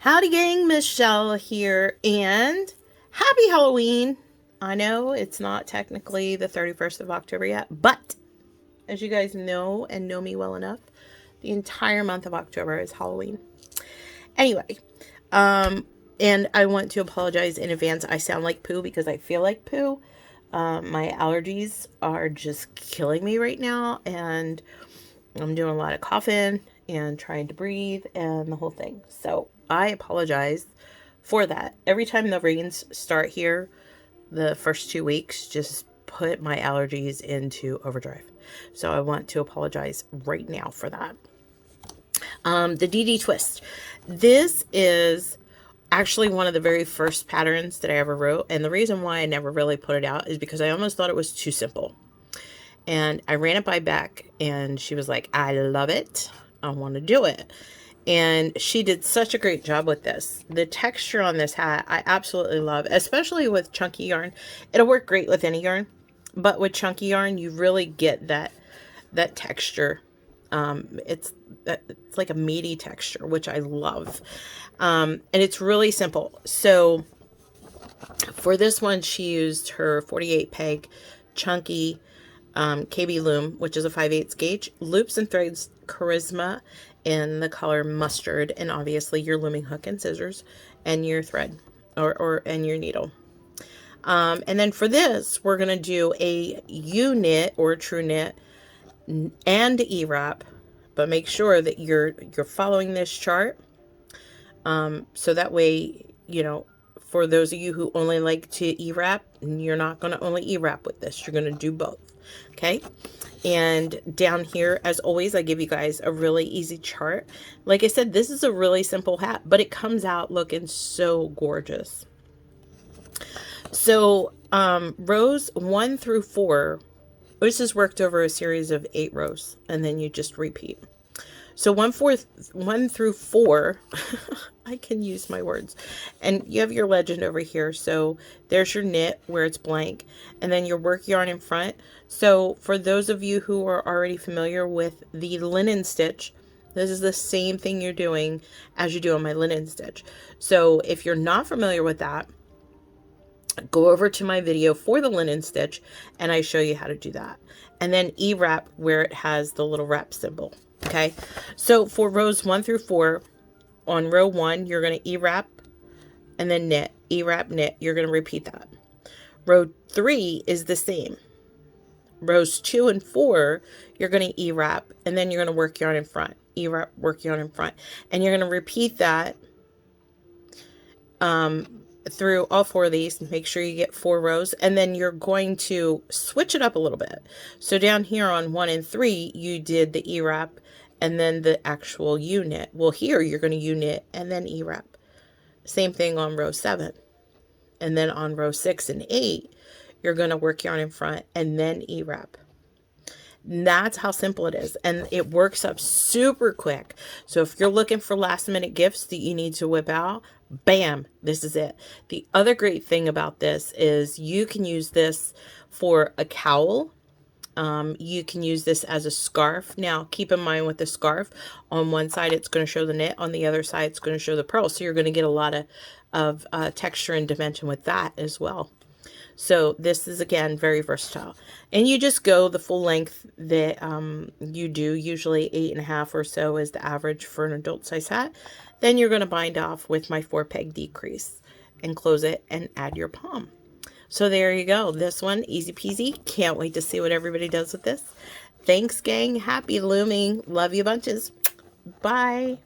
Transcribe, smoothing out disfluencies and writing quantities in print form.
Howdy gang, Michelle here, and happy Halloween. I know it's not technically the 31st of October yet, but as you guys know and know me well enough, the entire month of October is Halloween. Anyway, and I want to apologize in advance. I sound like poo because I feel like poo. My allergies are just killing me right now, and I'm doing a lot of coughing and trying to breathe and the whole thing. So I apologize for that. Every time the rains start here, the first 2 weeks just put my allergies into overdrive. So I want to apologize right now for that. The DD twist. This is actually one of the very first patterns that I ever wrote. And the reason why I never really put it out is because I almost thought it was too simple. And I ran it by Beck, and she was like, I love it. I want to do it. And she did such a great job with this. The texture on this hat, I absolutely love, especially with chunky yarn. It'll work great with any yarn, but with chunky yarn, you really get that texture. It's like a meaty texture, which I love. And it's really simple. So for this one, she used her 48 peg chunky KB loom, which is a 5/8 gauge, loops and threads charisma in the color mustard, and obviously your looming hook and scissors and your thread and your needle. And then for this, we're going to do a U-knit or a true knit and E-wrap, but make sure that you're following this chart. So that way, you know, for those of you who only like to E-wrap, you're not going to only E-wrap with this. You're going to do both. Okay. And down here, as always, I give you guys a really easy chart. Like I said, this is a really simple hat, but it comes out looking so gorgeous. So, rows 1 through 4, this is worked over a series of 8 rows, and then you just repeat. So 1 through 4, I can use my words. And you have your legend over here. So there's your knit where it's blank, and then your work yarn in front. So for those of you who are already familiar with the linen stitch, this is the same thing you're doing as you do on my linen stitch. So if you're not familiar with that, go over to my video for the linen stitch, and I show you how to do that. And then E-wrap where it has the little wrap symbol. Okay, so for rows 1 through 4, on row 1, you're going to E-wrap and then knit, E-wrap, knit. You're going to repeat that. Row 3 is the same. Rows 2 and 4, you're going to E-wrap, and then you're going to work yarn in front. E-wrap, work yarn in front. And you're going to repeat that through all 4 of these. Make sure you get 4 rows, and then you're going to switch it up a little bit. So down here on 1 and 3, you did the E-wrap and then the actual U-knit. Well, here you're going to U-knit and then E-wrap. Same thing on row 7. And then on row 6 and 8, you're going to work yarn in front and then E-wrap. That's how simple it is, and it works up super quick. So if you're looking for last minute gifts that you need to whip out, bam, this is it. The other great thing about this is you can use this for a cowl. You can use this as a scarf. Now, keep in mind with the scarf, on one side it's going to show the knit, on the other side it's going to show the purl. So you're going to get a lot of texture and dimension with that as well. So this is, again, very versatile. And you just go the full length that you do. Usually 8.5 or so is the average for an adult size hat. Then you're going to bind off with my 4-peg decrease and close it and add your palm. So there you go. This one, easy peasy. Can't wait to see what everybody does with this. Thanks, gang. Happy looming. Love you bunches. Bye.